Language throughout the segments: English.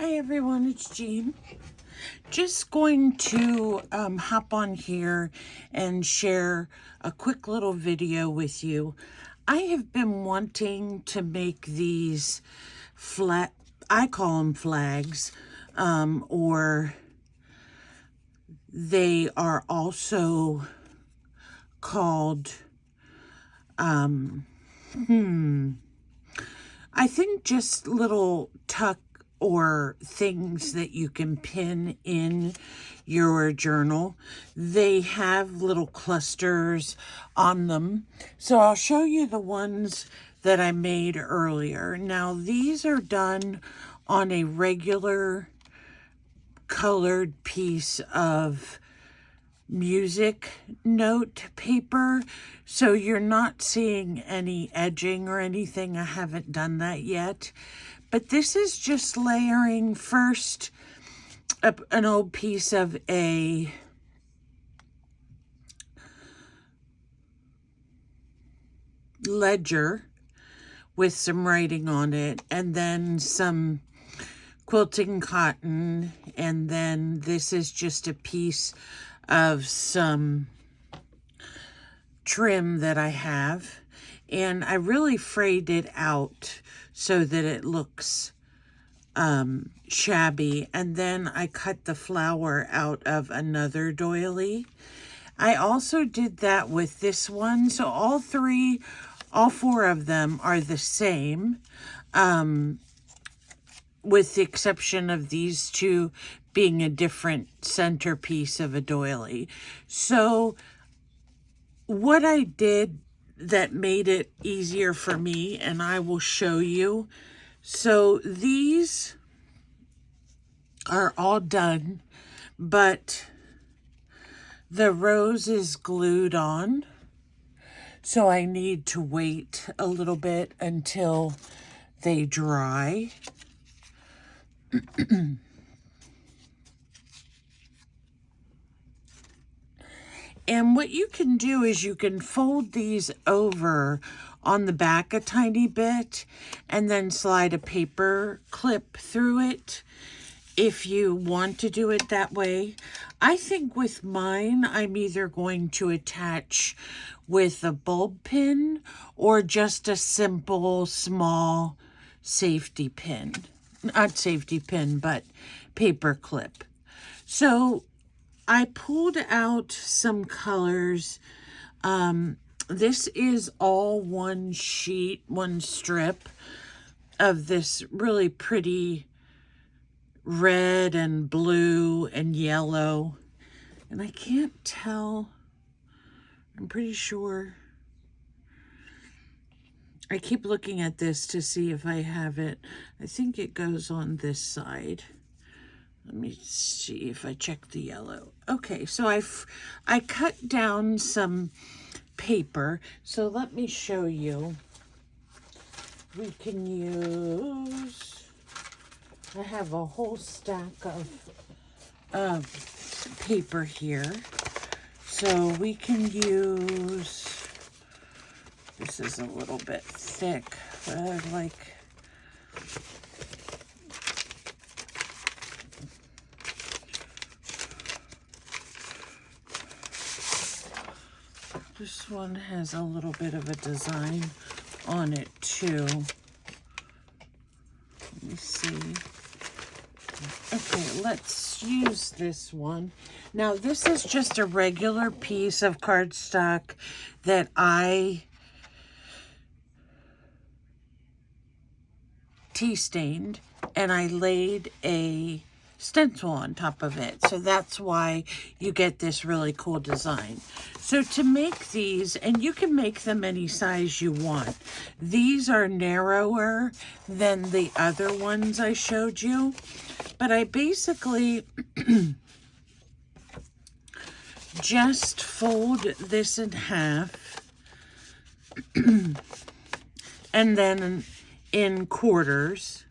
Hi everyone, it's Jean. Just going to hop on here and share a quick little video with you. I have been wanting to make these I call them flags, or they are also called, I think just little tuck or things that you can pin in your journal. They have little clusters on them. So I'll show you the ones that I made earlier. Now these are done on a regular colored piece of music note paper, so you're not seeing any edging or anything. I haven't done that yet, but this is just layering first an old piece of a ledger with some writing on it, and then some quilting cotton, and then this is just a piece of some trim that I have, and I really frayed it out so that it looks shabby, and then I cut the flower out of another doily. I also did that with this one, so all four of them are the same, with the exception of these two being a different centerpiece of a doily. So what I did that made it easier for me, and I will show you. So these are all done, but the rose is glued on. So I need to wait a little bit until they dry. And what you can do is you can fold these over on the back a tiny bit and then slide a paper clip through it if you want to do it that way. I think with mine, I'm either going to attach with a bulb pin or just a simple small safety pin. Not safety pin, but paper clip. So I pulled out some colors. This is all one sheet, one strip of this really pretty red and blue and yellow. And I can't tell, I'm pretty sure. I keep looking at this to see if I have it. I think it goes on this side. Let me see if I check the yellow. Okay, so I cut down some paper. So let me show you. We can use, I have a whole stack of paper here. So we can use, this is a little bit thick, but I like, this one has a little bit of a design on it too. Let me see. Okay, let's use this one. Now this is just a regular piece of cardstock that I tea stained, and I laid a stencil on top of it. So that's why you get this really cool design. So to make these, and you can make them any size you want. These are narrower than the other ones I showed you, but I basically just fold this in half and then in quarters,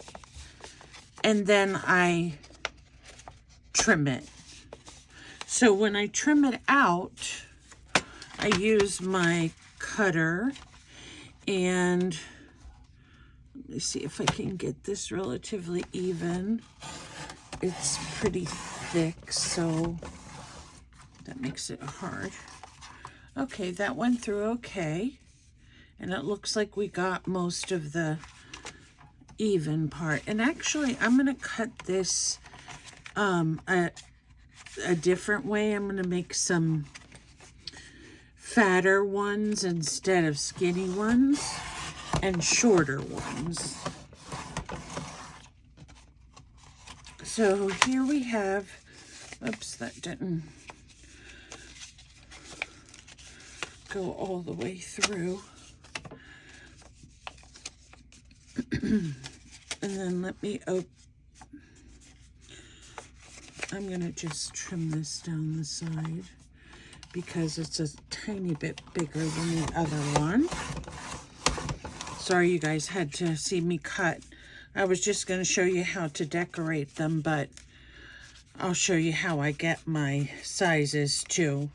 and then I trim it. So when I trim it out, I use my cutter, and let me see if I can get this relatively even. it's pretty thick, so that makes it hard. Okay, that went through okay. And it looks like we got most of the even part. And actually, I'm going to cut this a different way. I'm going to make some fatter ones instead of skinny ones and shorter ones. So here we have, oops, that didn't go all the way through. And then let me open. I'm going to just trim this down the side because it's a tiny bit bigger than the other one. Sorry you guys had to see me cut. I was just going to show you how to decorate them, but I'll show you how I get my sizes too.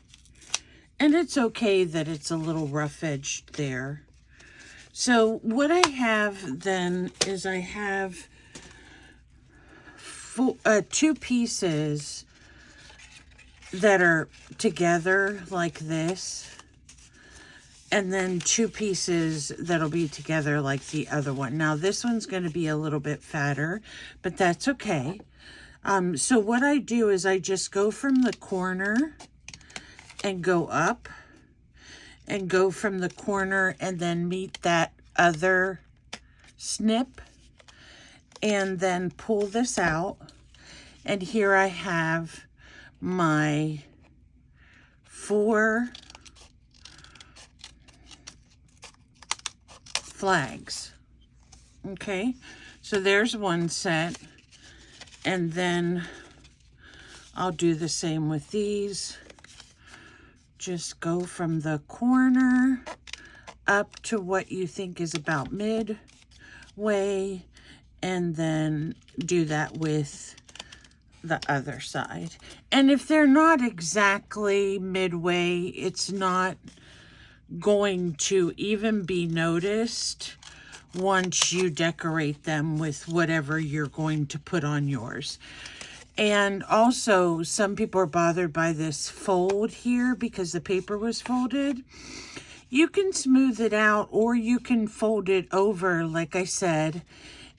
And it's okay that it's a little rough edged there. So what I have then is I have two pieces that are together like this, and then two pieces that'll be together like the other one. Now this one's going to be a little bit fatter, but that's okay. So what I do is I just go from the corner and go up, and go from the corner and then meet that other snip, and then pull this out. And here I have my 4 flags. Okay, so there's one set, and then I'll do the same with these. Just go from the corner up to what you think is about midway, and then do that with the other side. And if they're not exactly midway, it's not going to even be noticed once you decorate them with whatever you're going to put on yours. And also, some people are bothered by this fold here because the paper was folded. You can smooth it out, or you can fold it over, like I said,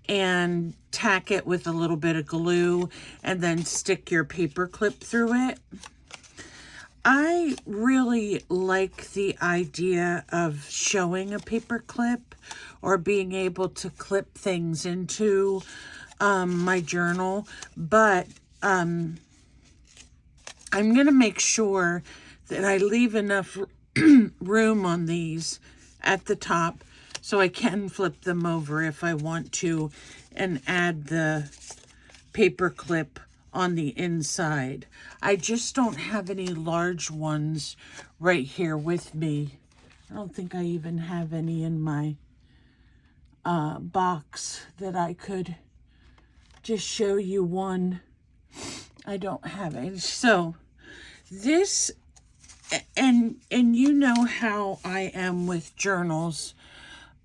and tack it with a little bit of glue and then stick your paper clip through it. I really like the idea of showing a paper clip or being able to clip things into my journal, but I'm going to make sure that I leave enough room on these at the top so I can flip them over if I want to and add the paper clip on the inside. I just don't have any large ones right here with me. I don't think I even have any in my box that I could just show you one. I don't have it. So this, and you know how I am with journals.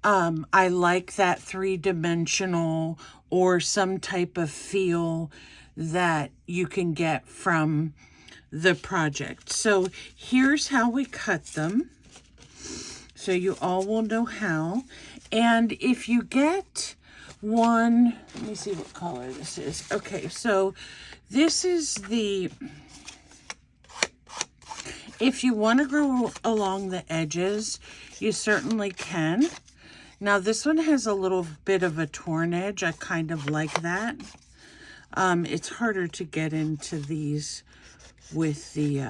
I like that 3-dimensional or some type of feel that you can get from the project. So here's how we cut them, so you all will know how. And if you get one, let me see what color this is. Okay, so this is the, if you want to go along the edges, you certainly can. Now this one has a little bit of a torn edge. I kind of like that. It's harder to get into these with the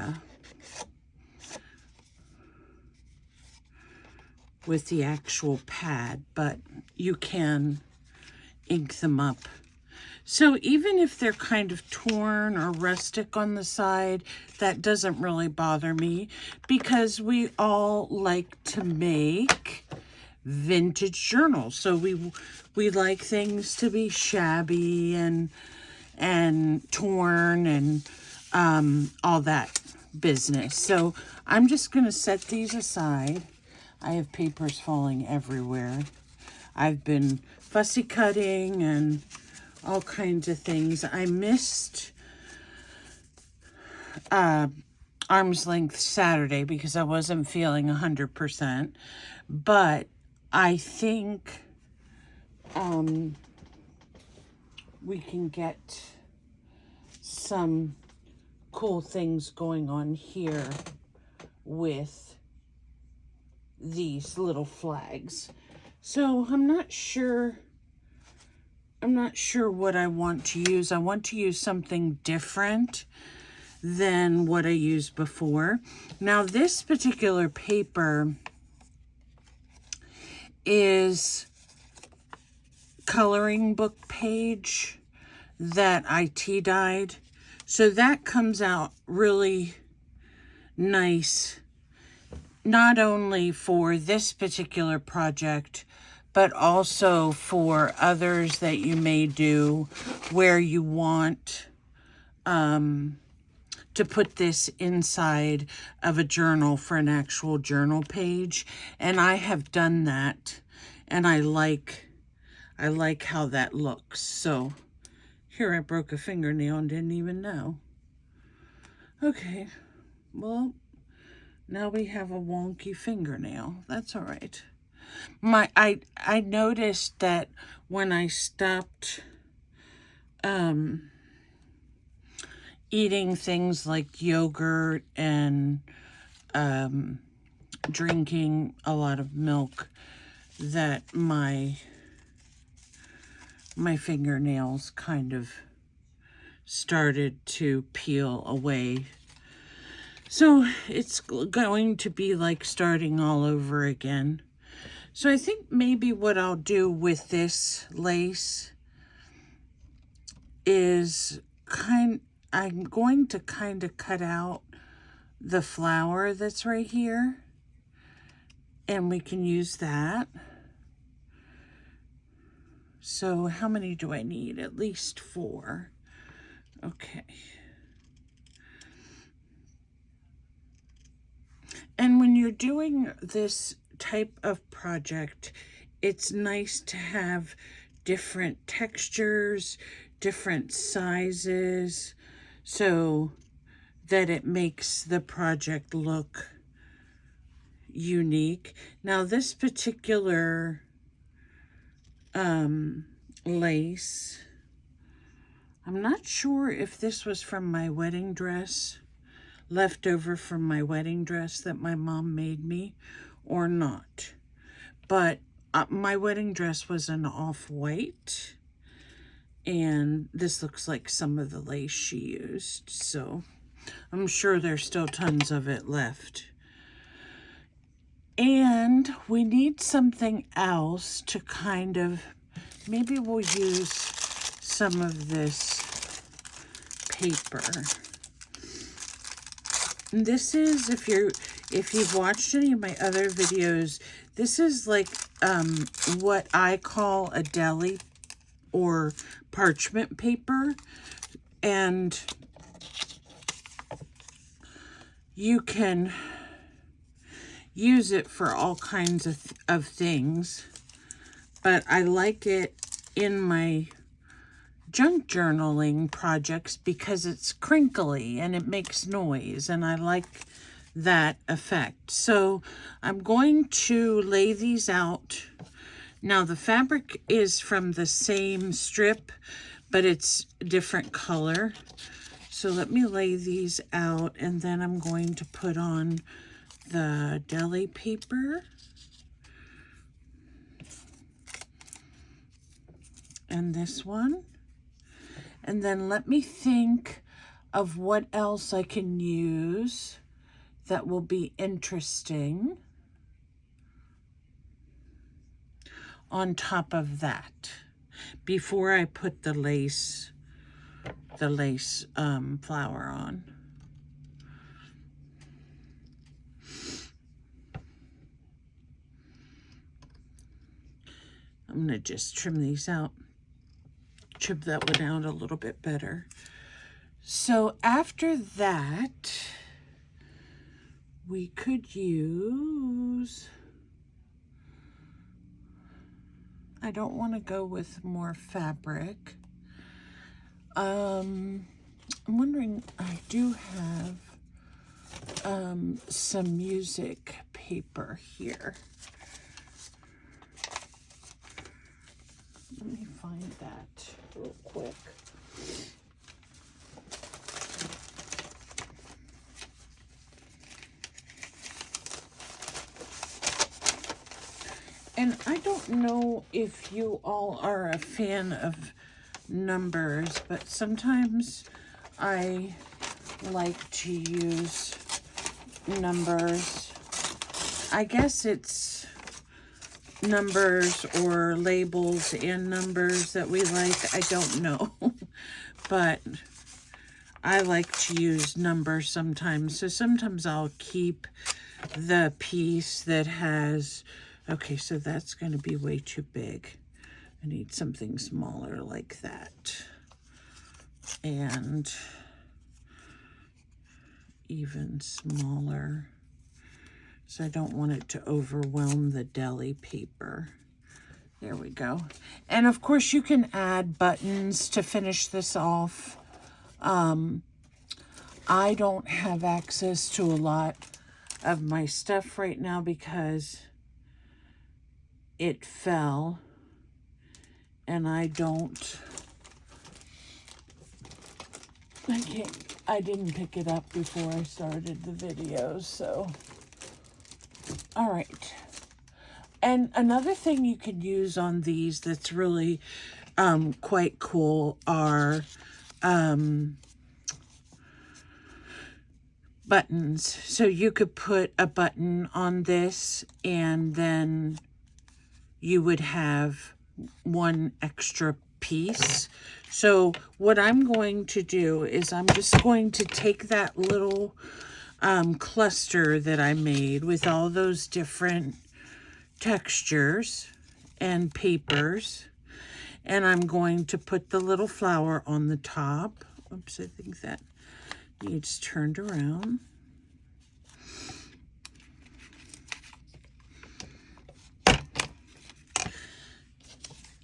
actual pad, but you can ink them up. So even if they're kind of torn or rustic on the side, that doesn't really bother me because we all like to make vintage journals. So we like things to be shabby and torn and all that business. So I'm just going to set these aside. I have papers falling everywhere. I've been fussy cutting and all kinds of things. I missed Arm's Length Saturday because I wasn't feeling 100%, but I think we can get some cool things going on here with these little flags. So I'm not sure what I want to use. I want to use something different than what I used before. Now this particular paper is coloring book page that I tea dyed. So that comes out really nice, not only for this particular project, but also for others that you may do where you want to put this inside of a journal for an actual journal page. And I have done that, and I like how that looks. So here I broke a fingernail and didn't even know. Okay, well, now we have a wonky fingernail. That's all right. I noticed that when I stopped eating things like yogurt and drinking a lot of milk, that my fingernails kind of started to peel away. So it's going to be like starting all over again. So I think maybe what I'll do with this lace is I'm going to kind of cut out the flower that's right here, and we can use that. So how many do I need? At least 4. Okay. And when you're doing this type of project, it's nice to have different textures, different sizes, so that it makes the project look unique. Now this particular lace, I'm not sure if this was from my wedding dress, left over from my wedding dress that my mom made me, or not. But my wedding dress was an off-white, and this looks like some of the lace she used, so I'm sure there's still tons of it left. And we need something else to kind of, maybe we'll use some of this paper. And this is, if you've watched any of my other videos, this is like what I call a deli or parchment paper, and you can use it for all kinds of things, but I like it in my junk journaling projects because it's crinkly and it makes noise, and I like that effect. So I'm going to lay these out. Now the fabric is from the same strip, but it's a different color. So let me lay these out, and then I'm going to put on the deli paper. And this one. And then let me think of what else I can use that will be interesting on top of that before I put the lace flower on. I'm going to just trim these out. Trim that one out a little bit better. So after that, we could use, I don't want to go with more fabric. I'm wondering, I do have some music paper here. Let me find that real quick. And I don't know if you all are a fan of numbers, but sometimes I like to use numbers. I guess it's numbers or labels and numbers that we like. I don't know. But I like to use numbers sometimes. So sometimes I'll keep the piece that has... Okay, so that's going to be way too big. I need something smaller like that. And even smaller. So I don't want it to overwhelm the deli paper. There we go. And of course you can add buttons to finish this off. I don't have access to a lot of my stuff right now because it fell, and I didn't pick it up before I started the video, so. All right. And another thing you can use on these that's really quite cool are buttons. So you could put a button on this, and then you would have one extra piece. So what I'm going to do is I'm just going to take that little cluster that I made with all those different textures and papers, and I'm going to put the little flower on the top. Oops, I think that needs turned around.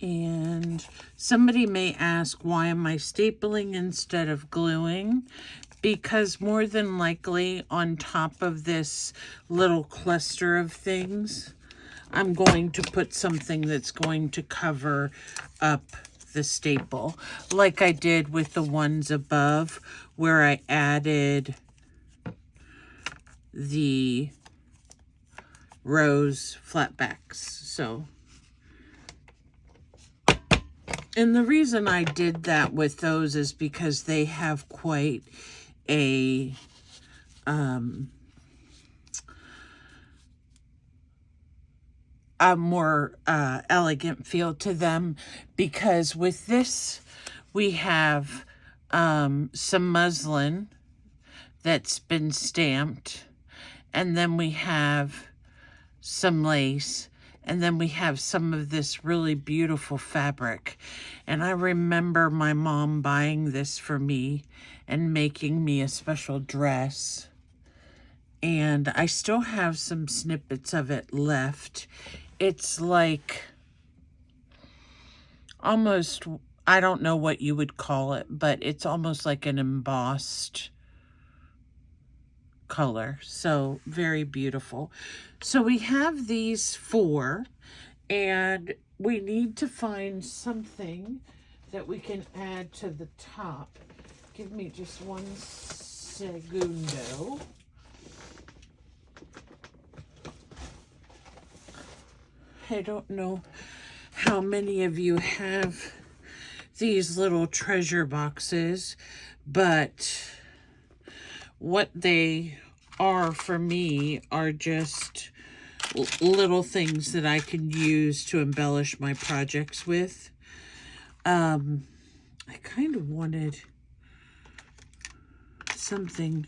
And somebody may ask, why am I stapling instead of gluing? Because more than likely on top of this little cluster of things, I'm going to put something that's going to cover up the staple, like I did with the ones above where I added the rose flatbacks. So, and the reason I did that with those is because they have quite a more elegant feel to them, because with this we have some muslin that's been stamped, and then we have some lace, and then we have some of this really beautiful fabric. And I remember my mom buying this for me and making me a special dress. And I still have some snippets of it left. It's like almost, I don't know what you would call it, but it's almost like an embossed color. So very beautiful. So we have these 4, and we need to find something that we can add to the top. Give me just one segundo. I don't know how many of you have these little treasure boxes, but what they are for me are just little things that I can use to embellish my projects with. I kind of wanted something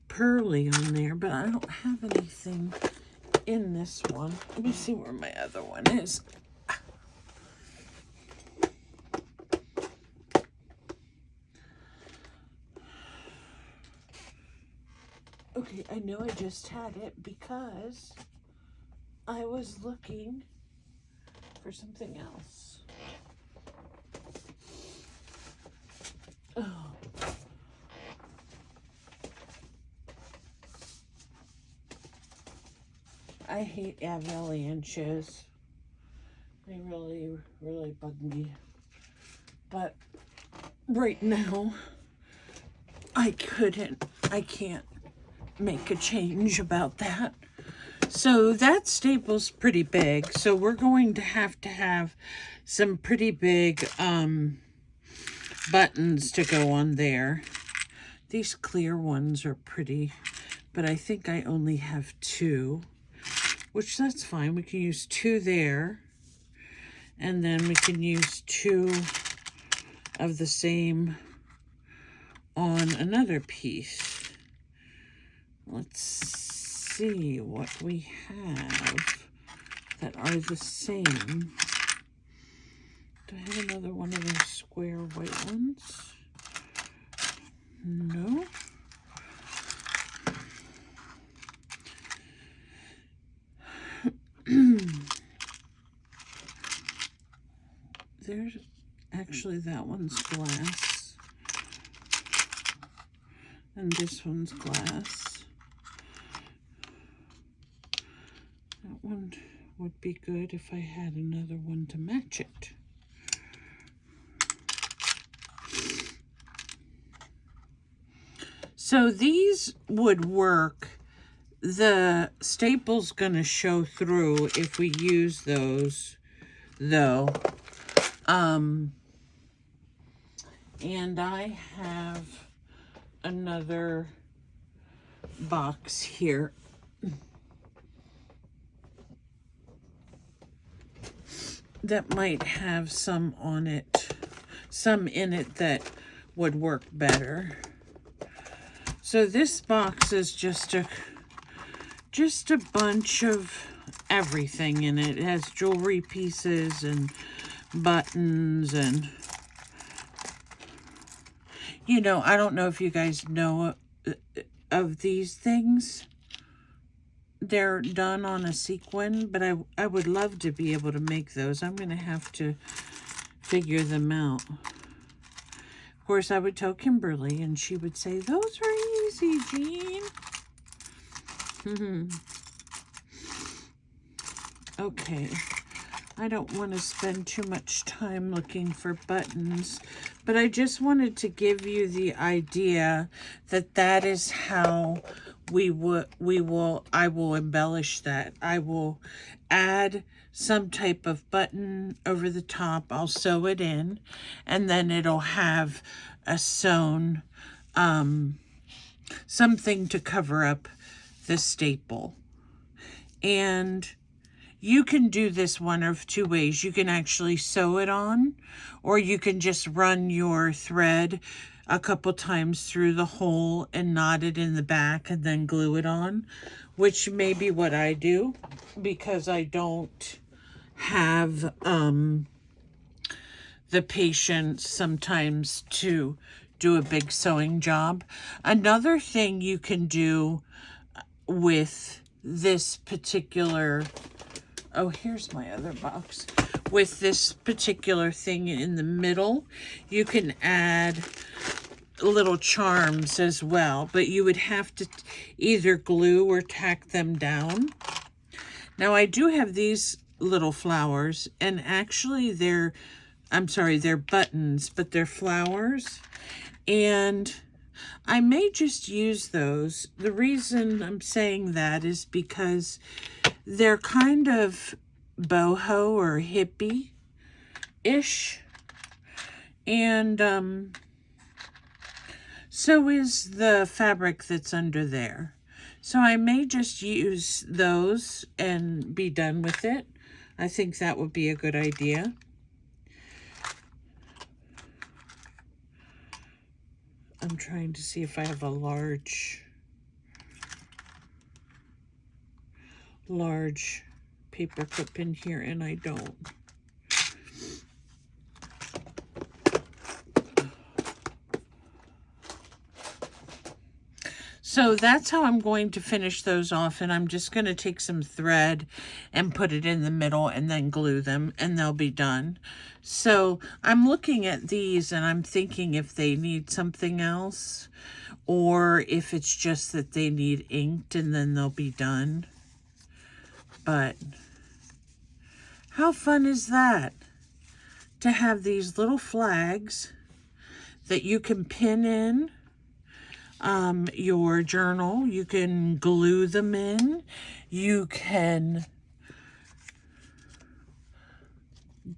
pearly on there, but I don't have anything in this one. Let me see where my other one is. Okay, I know I just had it because I was looking for something else. I hate avalanches. They really, really bug me. But right now, I can't make a change about that. So that staple's pretty big. So we're going to have some pretty big buttons to go on there. These clear ones are pretty, but I think I only have 2, which that's fine. We can use 2 there, and then we can use 2 of the same on another piece. Let's see what we have that are the same. Do I have another one of those square white ones? No. There's actually, that one's glass. And this one's glass. That one would be good if I had another one to match it. So these would work. The staple's gonna show through if we use those, though. And I have another box here. That might have some on it, some in it that would work better. So this box is just a bunch of everything in it. It has jewelry pieces and buttons and, you know, I don't know if you guys know of these things. They're done on a sequin, but I would love to be able to make those. I'm going to have to figure them out. Of course, I would tell Kimberly, and she would say, those are easy, Jean. Okay. I don't want to spend too much time looking for buttons, but I just wanted to give you the idea that that is how I will embellish that. I will add some type of button over the top. I'll sew it in, and then it'll have a sewn something to cover up the staple. And you can do this one of 2 ways. You can actually sew it on, or you can just run your thread a couple times through the hole and knot it in the back and then glue it on, which may be what I do because I don't have the patience sometimes to do a big sewing job. Another thing you can do with this particular, oh, here's my other box. With this particular thing in the middle, you can add little charms as well, but you would have to either glue or tack them down. Now, I do have these little flowers, and actually they're buttons, but they're flowers, and I may just use those. The reason I'm saying that is because they're kind of boho or hippie-ish, and so is the fabric that's under there. So I may just use those and be done with it. I think that would be a good idea. I'm trying to see if I have a large paper clip in here, and I don't. So that's how I'm going to finish those off, and I'm just going to take some thread and put it in the middle and then glue them, and they'll be done. So I'm looking at these and I'm thinking if they need something else, or if it's just that they need inked and then they'll be done. but how fun is that? To have these little flags that you can pin in your journal. You can glue them in. You can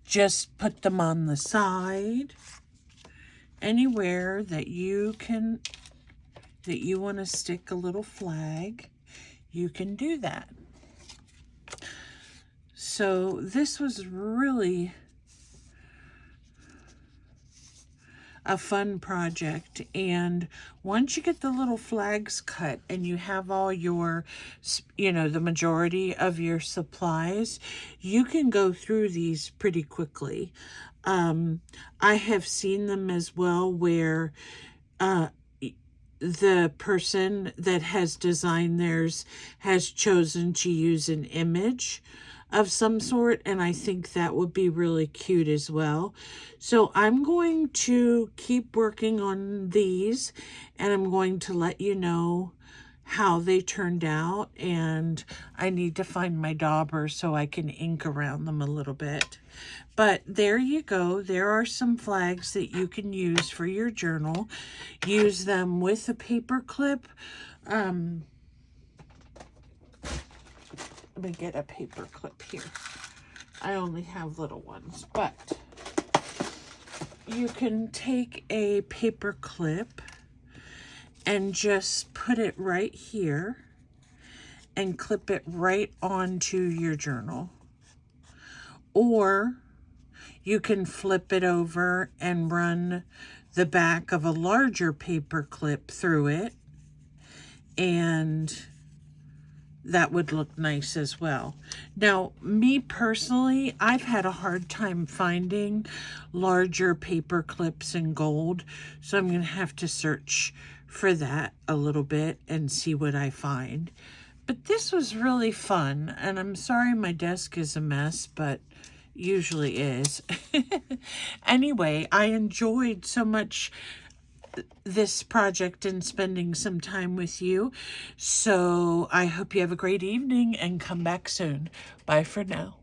just put them on the side. Anywhere that you want to stick a little flag, you can do that. So this was really a fun project, and once you get the little flags cut and you have all your, the majority of your supplies, you can go through these pretty quickly. I have seen them as well where the person that has designed theirs has chosen to use an image of some sort, and I think that would be really cute as well. So I'm going to keep working on these, and I'm going to let you know how they turned out, and I need to find my dauber so I can ink around them a little bit. But there you go. There are some flags that you can use for your journal. Use them with a paper clip. Let me get a paper clip here. I only have little ones, but you can take a paper clip and just put it right here and clip it right onto your journal. Or you can flip it over and run the back of a larger paper clip through it, and that would look nice as well. Now, me personally, I've had a hard time finding larger paper clips in gold, so I'm going to have to search for that a little bit and see what I find. But this was really fun, and I'm sorry my desk is a mess, but usually is. Anyway, I enjoyed so much this project and spending some time with you. So I hope you have a great evening and come back soon. Bye for now.